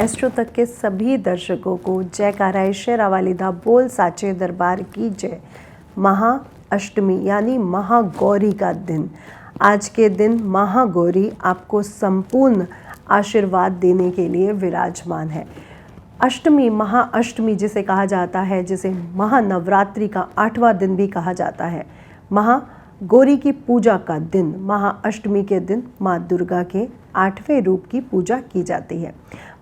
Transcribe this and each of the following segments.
Astro तक के सभी दर्शकों को जयकारा शेरावालीदा बोल साचे दरबार की जय। महाअष्टमी यानी महागौरी का दिन। आज के दिन महागौरी आपको संपूर्ण आशीर्वाद देने के लिए विराजमान है। अष्टमी, महाअष्टमी जिसे कहा जाता है, जिसे महानवरात्रि का 8वां दिन भी कहा जाता है। महागौरी की पूजा का दिन, महाअष्टमी के दिन माँ दुर्गा के 8वें रूप की पूजा की जाती है।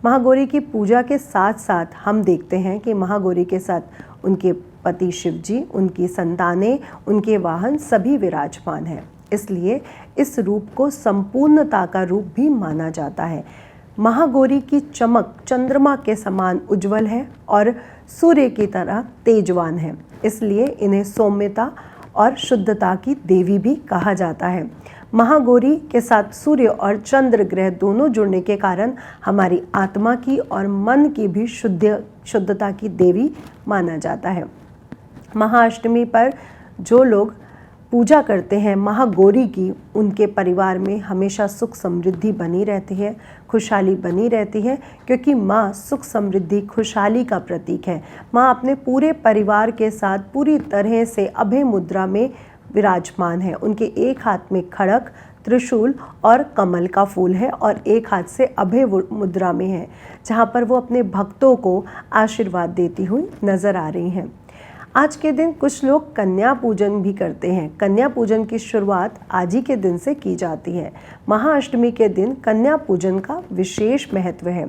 महागौरी की पूजा के साथ साथ हम देखते हैं कि महागौरी के साथ उनके पति शिव जी, उनकी संतानें, उनके वाहन सभी विराजमान हैं। इसलिए इस रूप को संपूर्णता का रूप भी माना जाता है। महागौरी की चमक चंद्रमा के समान उज्जवल है और सूर्य की तरह तेजवान है। इसलिए इन्हें सौम्यता और शुद्धता की देवी भी कहा जाता है। महागौरी के साथ सूर्य और चंद्र ग्रह दोनों जुड़ने के कारण हमारी आत्मा की और मन की भी शुद्धता की देवी माना जाता है। महाअष्टमी पर जो लोग पूजा करते हैं महागौरी की, उनके परिवार में हमेशा सुख समृद्धि बनी रहती है, खुशहाली बनी रहती है, क्योंकि माँ सुख समृद्धि खुशहाली का प्रतीक है। माँ अपने पूरे परिवार के साथ पूरी तरह से अभय मुद्रा में विराजमान है। उनके एक हाथ में खड़ग, त्रिशूल और कमल का फूल है और एक हाथ से अभय मुद्रा में है, जहाँ पर वो अपने भक्तों को आशीर्वाद देती हुई नजर आ रही हैं। आज के दिन कुछ लोग कन्या पूजन भी करते हैं। कन्या पूजन की शुरुआत आज ही के दिन से की जाती है। महाअष्टमी के दिन कन्या पूजन का विशेष महत्व है।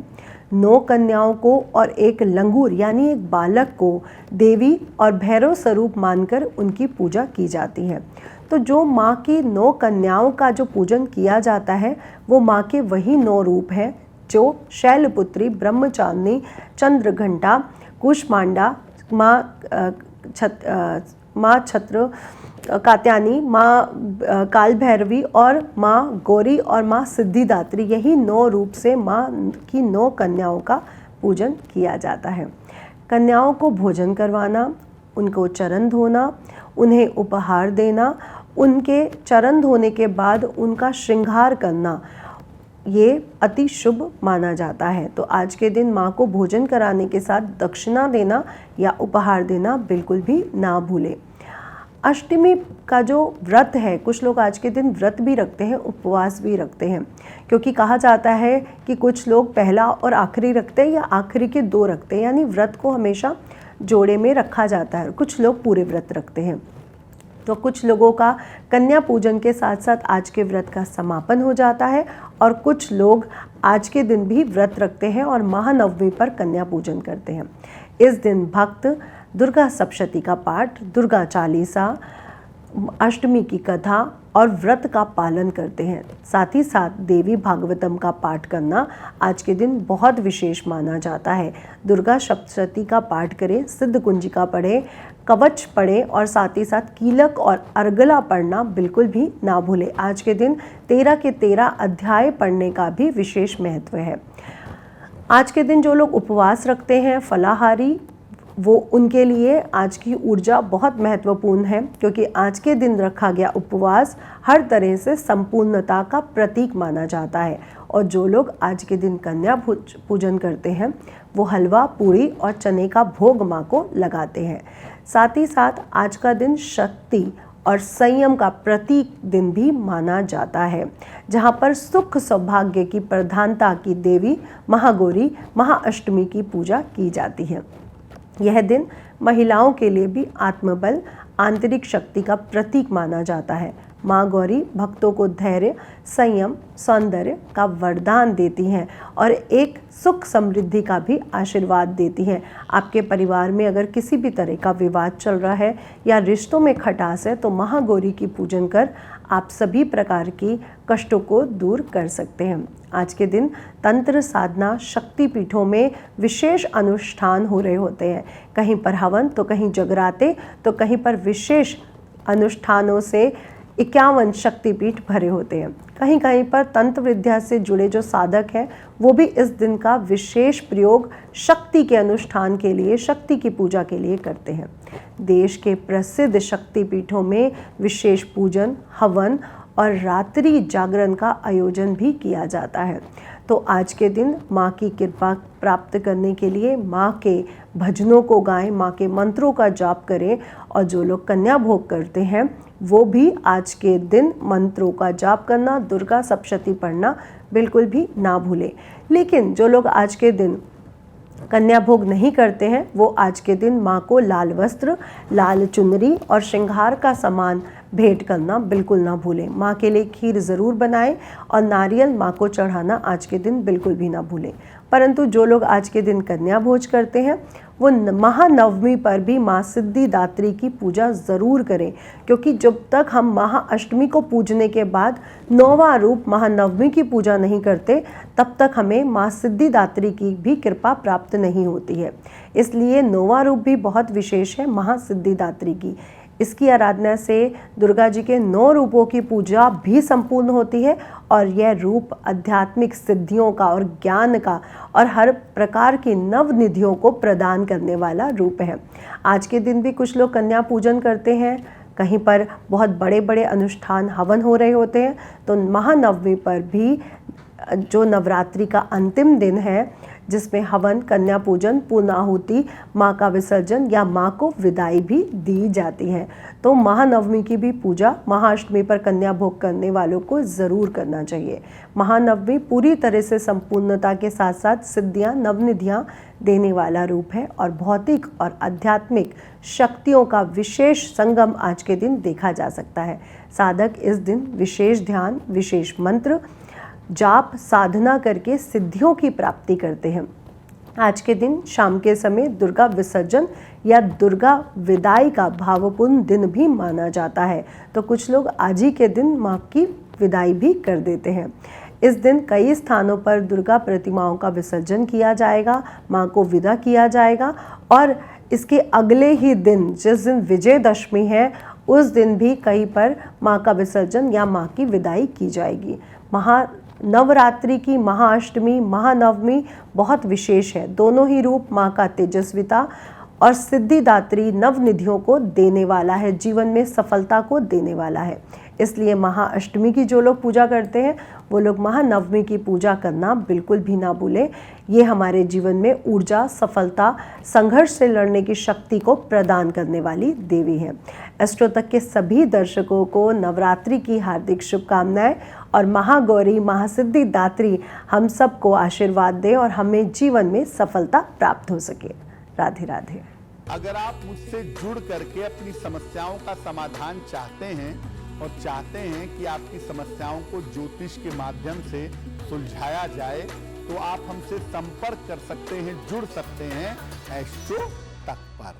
9 कन्याओं को और एक लंगूर यानी एक बालक को देवी और भैरव स्वरूप मानकर उनकी पूजा की जाती है। तो जो माँ की 9 कन्याओं का जो पूजन किया जाता है, वो माँ के वही 9 रूप हैं जो शैलपुत्री, ब्रह्मचारिणी, चंद्रघंटा, कुष्मांडा, माँ छत्र कात्यायनी, माँ काल भैरवी और माँ गौरी और माँ सिद्धिदात्री, यही 9 रूप से माँ की 9 कन्याओं का पूजन किया जाता है। कन्याओं को भोजन करवाना, उनको चरण धोना, उन्हें उपहार देना, उनके चरण धोने के बाद उनका श्रृंगार करना, ये अति शुभ माना जाता है। तो आज के दिन माँ को भोजन कराने के साथ दक्षिणा देना या उपहार देना बिल्कुल भी ना भूलें। अष्टमी का जो व्रत है, कुछ लोग आज के दिन व्रत भी रखते हैं, उपवास भी रखते हैं, क्योंकि कहा जाता है कि कुछ लोग पहला और आखिरी रखते हैं या आखिरी के 2 रखते हैं, यानी व्रत को हमेशा जोड़े में रखा जाता है। कुछ लोग पूरे व्रत रखते हैं। तो कुछ लोगों का कन्या पूजन के साथ साथ आज के व्रत का समापन हो जाता है और कुछ लोग आज के दिन भी व्रत रखते हैं और महानवमी पर कन्या पूजन करते हैं। इस दिन भक्त दुर्गा सप्तशती का पाठ, दुर्गा चालीसा, अष्टमी की कथा और व्रत का पालन करते हैं। साथ ही साथ देवी भागवतम का पाठ करना आज के दिन बहुत विशेष माना जाता है। दुर्गा सप्तशती का पाठ करें, सिद्ध कुंजिका पढ़ें, कवच पढ़ें और साथ ही साथ कीलक और अर्गला पढ़ना बिल्कुल भी ना भूलें। आज के दिन 13 के 13 अध्याय पढ़ने का भी विशेष महत्व है। आज के दिन जो लोग उपवास रखते हैं, फलाहारी, वो उनके लिए आज की ऊर्जा बहुत महत्वपूर्ण है, क्योंकि आज के दिन रखा गया उपवास हर तरह से संपूर्णता का प्रतीक माना जाता है। और जो लोग आज के दिन कन्या पूजन करते हैं, वो हलवा, पूरी और चने का भोग माँ को लगाते हैं। साथ ही साथ आज का दिन शक्ति और संयम का प्रतीक दिन भी माना जाता है, जहाँ पर सुख सौभाग्य की प्रधानता की देवी महागौरी महाअष्टमी की पूजा की जाती है। यह दिन महिलाओं के लिए भी आत्मबल, आंतरिक शक्ति का प्रतीक माना जाता है। माँ गौरी भक्तों को धैर्य, संयम, सौंदर्य का वरदान देती हैं और एक सुख समृद्धि का भी आशीर्वाद देती हैं। आपके परिवार में अगर किसी भी तरह का विवाद चल रहा है या रिश्तों में खटास है, तो महागौरी की पूजन कर आप सभी प्रकार की कष्टों को दूर कर सकते हैं। आज के दिन तंत्र साधना शक्तिपीठों में विशेष अनुष्ठान हो रहे होते हैं। कहीं पर हवन, तो कहीं जगराते, तो कहीं पर विशेष अनुष्ठानों से 51 शक्तिपीठ भरे होते हैं। कहीं कहीं पर तंत्र विद्या से जुड़े जो साधक हैं, वो भी इस दिन का विशेष प्रयोग शक्ति के अनुष्ठान के लिए, शक्ति की पूजा के लिए करते हैं। देश के प्रसिद्ध शक्तिपीठों में विशेष पूजन, हवन और रात्रि जागरण का आयोजन भी किया जाता है। तो आज के दिन माँ की कृपा प्राप्त करने के लिए माँ के भजनों को गाएं, माँ के मंत्रों का जाप करें। और जो लोग कन्या भोग करते हैं वो भी आज के दिन मंत्रों का जाप करना, दुर्गा सप्तशती पढ़ना बिल्कुल भी ना भूलें। लेकिन जो लोग आज के दिन कन्या भोग नहीं करते हैं वो आज के दिन माँ को लाल वस्त्र, लाल चुनरी और श्रृंगार का सामान भेंट करना बिल्कुल ना भूलें। माँ के लिए खीर ज़रूर बनाएं और नारियल माँ को चढ़ाना आज के दिन बिल्कुल भी ना भूलें। परंतु जो लोग आज के दिन कन्या भोज करते हैं वो महानवमी पर भी माँ सिद्धिदात्री की पूजा ज़रूर करें, क्योंकि जब तक हम महाअष्टमी को पूजने के बाद 9वां रूप महानवमी की पूजा नहीं करते तब तक हमें माँ सिद्धिदात्री की भी कृपा प्राप्त नहीं होती है। इसलिए 9वां रूप भी बहुत विशेष है महासिद्धिदात्री की। इसकी आराधना से दुर्गा जी के 9 रूपों की पूजा भी संपूर्ण होती है और यह रूप आध्यात्मिक सिद्धियों का और ज्ञान का और हर प्रकार की नव निधियों को प्रदान करने वाला रूप है। आज के दिन भी कुछ लोग कन्या पूजन करते हैं, कहीं पर बहुत बड़े बड़े अनुष्ठान हवन हो रहे होते हैं। तो महानवमी पर भी जो नवरात्रि का अंतिम दिन है जिसमें हवन, कन्या पूजन, पूर्णाहुति, माँ का विसर्जन या माँ को विदाई भी दी जाती है। तो महानवमी की भी पूजा महाअष्टमी पर कन्या भोग करने वालों को ज़रूर करना चाहिए। महानवमी पूरी तरह से संपूर्णता के साथ साथ सिद्धियाँ, नवनिधियाँ देने वाला रूप है और भौतिक और आध्यात्मिक शक्तियों का विशेष संगम आज के दिन देखा जा सकता है। साधक इस दिन विशेष ध्यान, विशेष मंत्र, जाप, साधना करके सिद्धियों की प्राप्ति करते हैं। आज के दिन शाम के समय दुर्गा विसर्जन या दुर्गा विदाई का भावपूर्ण दिन भी माना जाता है। तो कुछ लोग आज ही के दिन माँ की विदाई भी कर देते हैं। इस दिन कई स्थानों पर दुर्गा प्रतिमाओं का विसर्जन किया जाएगा, माँ को विदा किया जाएगा और इसके अगले ही दिन जिस दिन विजयदशमी है उस दिन भी कहीं पर माँ का विसर्जन या माँ की विदाई की जाएगी। नवरात्रि की महाअष्टमी, महानवमी बहुत विशेष है। दोनों ही रूप माँ का तेजस्विता और सिद्धिदात्री नवनिधियों को देने वाला है, जीवन में सफलता को देने वाला है। इसलिए महाअष्टमी की जो लोग पूजा करते हैं वो लोग महानवमी की पूजा करना बिल्कुल भी ना भूलें। ये हमारे जीवन में ऊर्जा, सफलता, संघर्ष से लड़ने की शक्ति को प्रदान करने वाली देवी है। एस्ट्रो तक के सभी दर्शकों को नवरात्रि की हार्दिक शुभकामनाएं और महागौरी, महासिद्धिदात्री हम सबको आशीर्वाद दे और हमें जीवन में सफलता प्राप्त हो सके। राधे राधे। अगर आप मुझसे जुड़ करके अपनी समस्याओं का समाधान चाहते हैं और चाहते हैं कि आपकी समस्याओं को ज्योतिष के माध्यम से सुलझाया जाए तो आप हमसे संपर्क कर सकते हैं, जुड़ सकते हैं एस्ट्रो तक पर।